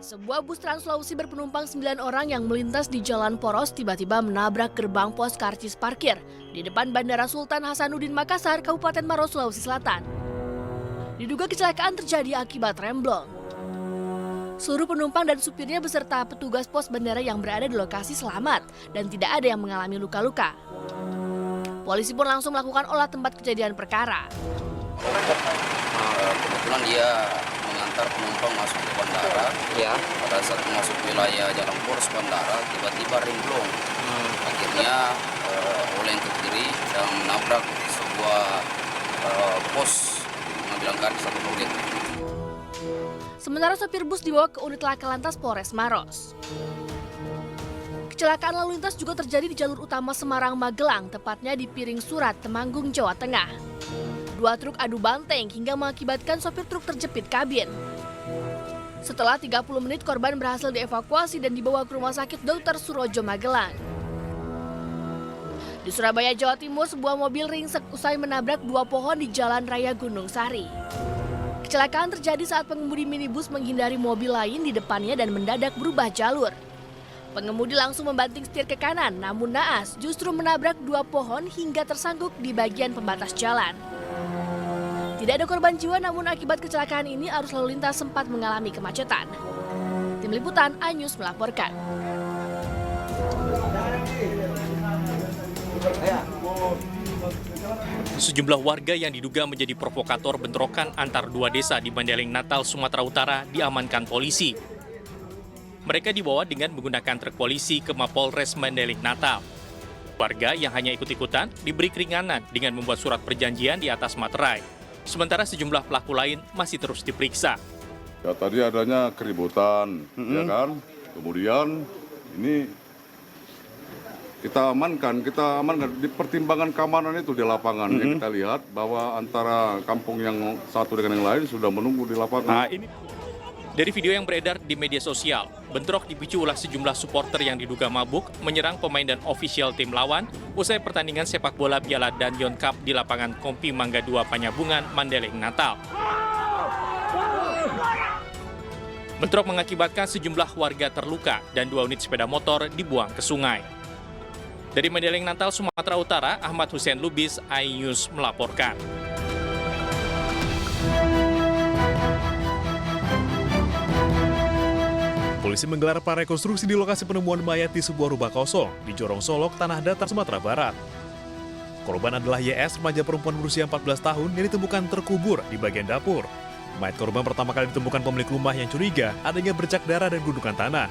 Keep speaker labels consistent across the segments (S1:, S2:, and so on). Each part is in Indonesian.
S1: Sebuah bus Trans Sulawesi berpenumpang 9 orang yang melintas di Jalan Poros tiba-tiba menabrak gerbang pos karcis parkir di depan Bandara Sultan Hasanuddin Makassar, Kabupaten Maros, Sulawesi Selatan. Diduga kecelakaan terjadi akibat remblong. Seluruh penumpang dan supirnya beserta petugas pos bandara yang berada di lokasi selamat dan tidak ada yang mengalami luka-luka. Polisi pun langsung melakukan olah tempat kejadian perkara.
S2: Kebetulan dia mengantar penumpang masuk ke bandara. Ya. Pada saat masuk wilayah Jalan Poros bandara, tiba-tiba remblong. Akhirnya oleng ke kiri dan menabrak sebuah pos pengambilan karcis atau loket.
S1: Sementara sopir bus dibawa ke unit laka lantas Polres Maros. Kecelakaan lalu lintas juga terjadi di jalur utama Semarang-Magelang, tepatnya di Piring Surat, Temanggung, Jawa Tengah. Dua truk adu banteng hingga mengakibatkan sopir truk terjepit kabin. Setelah 30 menit, korban berhasil dievakuasi dan dibawa ke Rumah Sakit Dr. Surojo Magelang. Di Surabaya, Jawa Timur, sebuah mobil ringsek usai menabrak dua pohon di Jalan Raya Gunung Sari. Kecelakaan terjadi saat pengemudi minibus menghindari mobil lain di depannya dan mendadak berubah jalur. Pengemudi langsung membanting setir ke kanan, namun naas justru menabrak dua pohon hingga tersangkut di bagian pembatas jalan. Tidak ada korban jiwa, namun akibat kecelakaan ini arus lalu lintas sempat mengalami kemacetan. Tim Liputan iNews melaporkan.
S3: Sejumlah warga yang diduga menjadi provokator bentrokan antar dua desa di Mandailing, Natal, Sumatera Utara diamankan polisi. Mereka dibawa dengan menggunakan truk polisi ke Mapolres Mandailing, Natal. Warga yang hanya ikut-ikutan diberi keringanan dengan membuat surat perjanjian di atas materai. Sementara sejumlah pelaku lain masih terus diperiksa.
S4: Ya, tadi adanya keributan, ya kan? Kemudian ini kita amankan di pertimbangan keamanan itu di lapangan. Yang kita lihat bahwa antara kampung yang satu dengan yang lain sudah menunggu di lapangan.
S3: Dari video yang beredar di media sosial, bentrok dipicu ulah sejumlah supporter yang diduga mabuk menyerang pemain dan ofisial tim lawan usai pertandingan sepak bola Piala Danyon Cup di lapangan Kompi Mangga 2 Panyabungan, Mandailing, Natal. Bentrok mengakibatkan sejumlah warga terluka dan 2 unit sepeda motor dibuang ke sungai. Dari Mandailing, Natal, Sumatera Utara, Ahmad Hussein Lubis, iNews melaporkan.
S5: Polisi menggelar prarekonstruksi di lokasi penemuan mayat di sebuah rumah kosong di Jorong Solok, Tanah Datar, Sumatera Barat. Korban adalah YS, remaja perempuan berusia 14 tahun yang ditemukan terkubur di bagian dapur. Mayat korban pertama kali ditemukan pemilik rumah yang curiga adanya bercak darah dan gundukan tanah.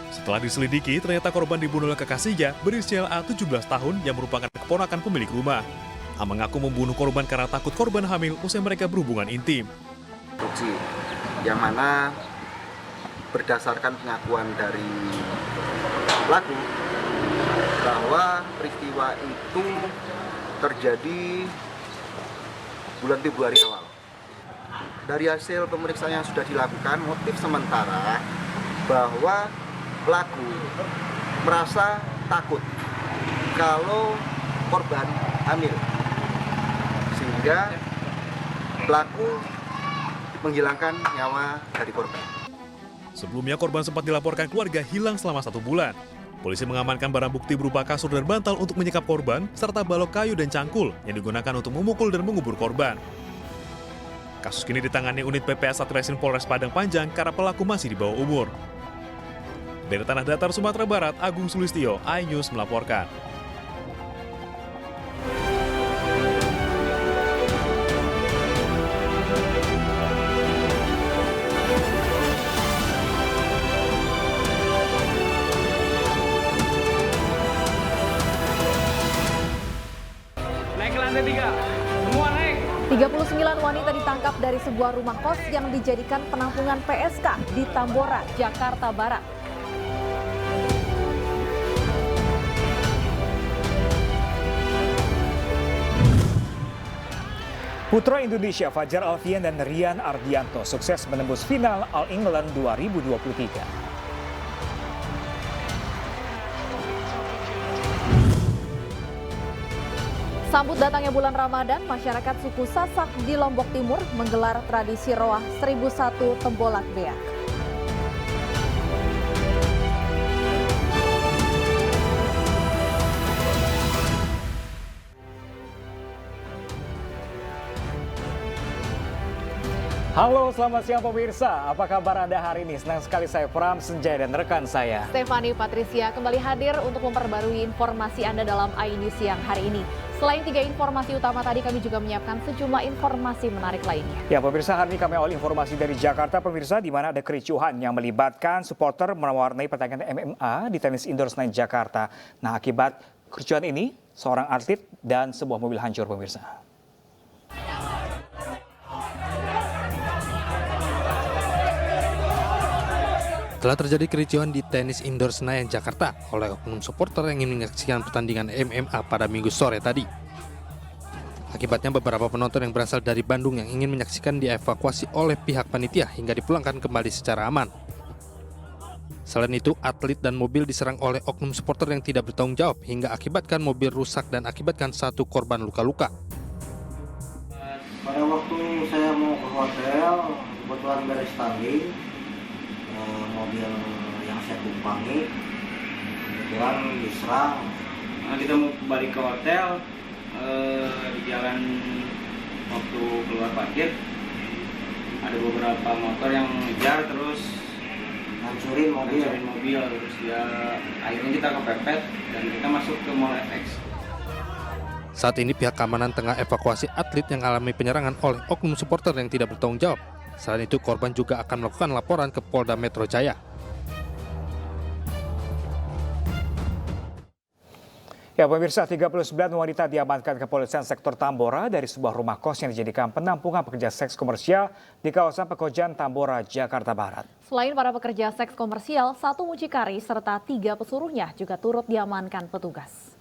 S5: Setelah diselidiki, ternyata korban dibunuh oleh kekasihnya berinisial A 17 tahun yang merupakan keponakan pemilik rumah. A mengaku membunuh korban karena takut korban hamil usai mereka berhubungan intim.
S6: Yang mana berdasarkan pengakuan dari pelaku bahwa peristiwa itu terjadi bulan Februari awal. Dari hasil pemeriksaan yang sudah dilakukan, motif sementara bahwa pelaku merasa takut kalau korban hamil, sehingga pelaku menghilangkan nyawa dari korban.
S5: Sebelumnya korban sempat dilaporkan keluarga hilang selama 1 bulan. Polisi mengamankan barang bukti berupa kasur dan bantal untuk menyekap korban, serta balok kayu dan cangkul yang digunakan untuk memukul dan mengubur korban. Kasus kini ditangani unit PPA Satreskrim Polres Padang Panjang karena pelaku masih di bawah umur. Dari Tanah Datar, Sumatera Barat, Agung Sulistyo, iNews melaporkan.
S7: Naik ke lantai 3, semua naik.
S8: 39 wanita ditangkap dari sebuah rumah kos yang dijadikan penampungan PSK di Tambora, Jakarta Barat.
S9: Putra Indonesia Fajar Alfian dan Rian Ardianto sukses menembus final All England 2023.
S8: Sambut datangnya bulan Ramadan, masyarakat suku Sasak di Lombok Timur menggelar tradisi Roah 1001 Tembolak Beak.
S9: Halo, selamat siang pemirsa. Apa kabar Anda hari ini? Senang sekali saya Pram Senjaya dan rekan saya
S8: Stefani Patricia kembali hadir untuk memperbarui informasi Anda dalam iNews siang hari ini. Selain 3 informasi utama tadi, kami juga menyiapkan sejumlah informasi menarik lainnya.
S9: Ya pemirsa, hari ini kami awal informasi dari Jakarta pemirsa, di mana ada kericuhan yang melibatkan supporter mewarnai pertandingan MMA di tenis indoor Senayan Jakarta. Nah, akibat kericuhan ini, seorang atlet dan sebuah mobil hancur pemirsa.
S10: Telah terjadi kericuhan di tenis indoor Senayan Jakarta oleh oknum supporter yang ingin menyaksikan pertandingan MMA pada Minggu sore tadi. Akibatnya beberapa penonton yang berasal dari Bandung yang ingin menyaksikan dievakuasi oleh pihak panitia hingga dipulangkan kembali secara aman. Selain itu, atlet dan mobil diserang oleh oknum supporter yang tidak bertanggung jawab hingga akibatkan mobil rusak dan akibatkan 1 korban luka-luka.
S6: Pada waktu saya mau ke hotel, kebetulan beres tanding, mobil yang saya tumpangi kebetulan diserang.
S7: Nah, kita mau balik ke hotel, di jalan waktu keluar parkir ada beberapa motor yang ngejar terus
S6: hancurin mobil.
S7: Terus ya akhirnya kita kepepet dan kita masuk ke Mall FX.
S10: Saat ini pihak keamanan tengah evakuasi atlet yang alami penyerangan oleh oknum supporter yang tidak bertanggung jawab. Selain itu, korban juga akan melakukan laporan ke Polda Metro Jaya.
S9: Ya pemirsa, 39 wanita diamankan kepolisian sektor Tambora dari sebuah rumah kos yang dijadikan penampungan pekerja seks komersial di kawasan Pekojan, Tambora, Jakarta Barat.
S8: Selain para pekerja seks komersial, 1 mucikari serta 3 pesuruhnya juga turut diamankan petugas.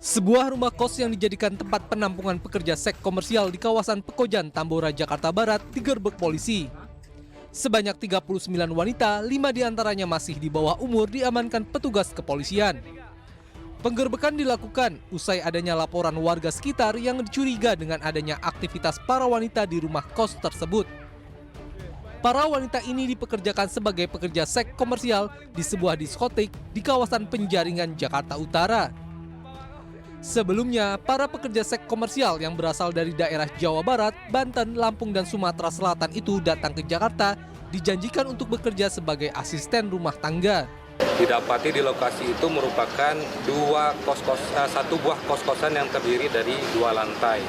S11: Sebuah rumah kos yang dijadikan tempat penampungan pekerja seks komersial di kawasan Pekojan, Tambora, Jakarta Barat digerebek polisi. Sebanyak 39 wanita, 5 diantaranya masih di bawah umur diamankan petugas kepolisian. Penggerbekan dilakukan usai adanya laporan warga sekitar yang dicuriga dengan adanya aktivitas para wanita di rumah kos tersebut. Para wanita ini dipekerjakan sebagai pekerja seks komersial di sebuah diskotik di kawasan Penjaringan, Jakarta Utara. Sebelumnya, para pekerja seks komersial yang berasal dari daerah Jawa Barat, Banten, Lampung, dan Sumatera Selatan itu datang ke Jakarta dijanjikan untuk bekerja sebagai asisten rumah tangga.
S12: Didapati di lokasi itu merupakan satu buah kos-kosan yang terdiri dari 2 lantai.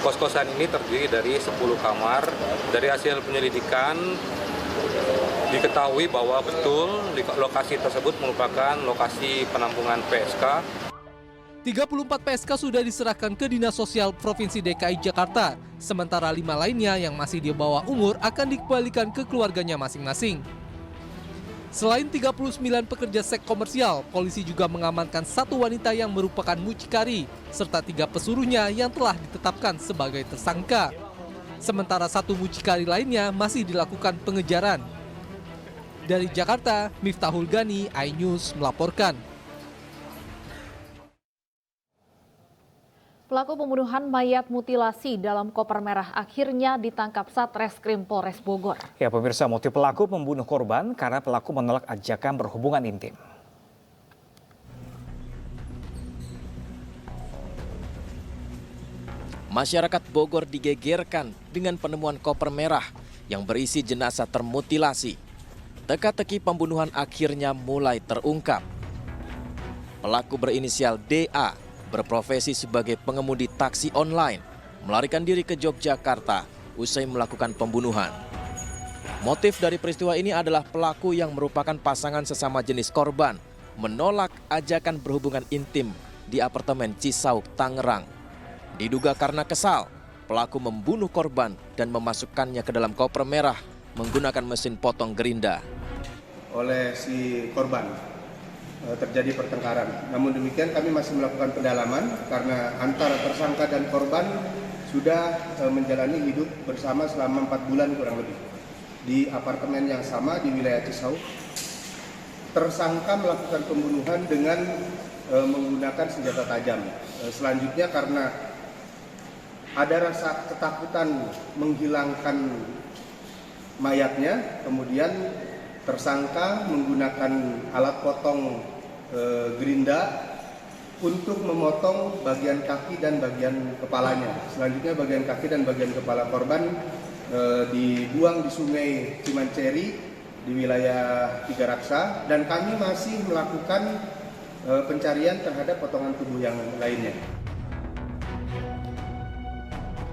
S12: Kos-kosan ini terdiri dari 10 kamar. Dari hasil penyelidikan diketahui bahwa betul di lokasi tersebut merupakan lokasi penampungan PSK.
S11: 34 PSK sudah diserahkan ke Dinas Sosial Provinsi DKI Jakarta, sementara 5 lainnya yang masih di bawah umur akan dikembalikan ke keluarganya masing-masing. Selain 39 pekerja seks komersial, polisi juga mengamankan 1 wanita yang merupakan mucikari, serta 3 pesuruhnya yang telah ditetapkan sebagai tersangka. Sementara 1 mucikari lainnya masih dilakukan pengejaran. Dari Jakarta, Miftahul Gani, iNews melaporkan.
S8: Pelaku pembunuhan mayat mutilasi dalam koper merah akhirnya ditangkap Satreskrim Polres Bogor.
S9: Ya pemirsa, motif pelaku membunuh korban karena pelaku menolak ajakan berhubungan intim.
S13: Masyarakat Bogor digegerkan dengan penemuan koper merah yang berisi jenazah termutilasi. Teka-teki pembunuhan akhirnya mulai terungkap. Pelaku berinisial DA berprofesi sebagai pengemudi taksi online, melarikan diri ke Yogyakarta usai melakukan pembunuhan. Motif dari peristiwa ini adalah pelaku yang merupakan pasangan sesama jenis korban menolak ajakan berhubungan intim di apartemen Cisauk, Tangerang. Diduga karena kesal, pelaku membunuh korban dan memasukkannya ke dalam koper merah menggunakan mesin potong gerinda.
S14: Oleh si korban terjadi pertengkaran. Namun demikian kami masih melakukan pendalaman karena antara tersangka dan korban sudah menjalani hidup bersama selama 4 bulan kurang lebih di apartemen yang sama di wilayah Cisauk. Tersangka melakukan pembunuhan dengan menggunakan senjata tajam. Selanjutnya karena ada rasa ketakutan menghilangkan mayatnya, kemudian tersangka menggunakan alat potong gerinda untuk memotong bagian kaki dan bagian kepalanya. Selanjutnya bagian kaki dan bagian kepala korban dibuang di sungai Cimanceri di wilayah Tiga Raksa, dan kami masih melakukan pencarian terhadap potongan tubuh yang lainnya.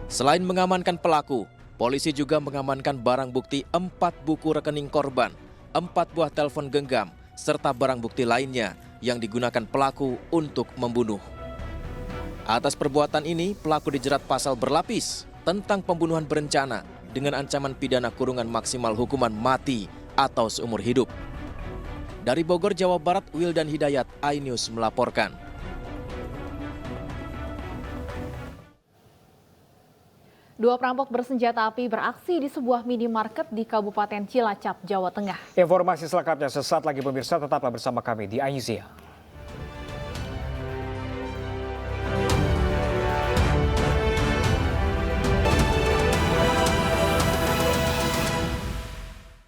S13: Selain mengamankan pelaku, polisi juga mengamankan barang bukti 4 buku rekening korban, 4 buah telepon genggam, serta barang bukti lainnya yang digunakan pelaku untuk membunuh. Atas perbuatan ini, pelaku dijerat pasal berlapis tentang pembunuhan berencana dengan ancaman pidana kurungan maksimal hukuman mati atau seumur hidup. Dari Bogor, Jawa Barat, Wildan Hidayat, iNews melaporkan.
S8: Dua perampok bersenjata api beraksi di sebuah minimarket di Kabupaten Cilacap, Jawa Tengah.
S9: Informasi selengkapnya sesaat lagi pemirsa, tetaplah bersama kami di iNews.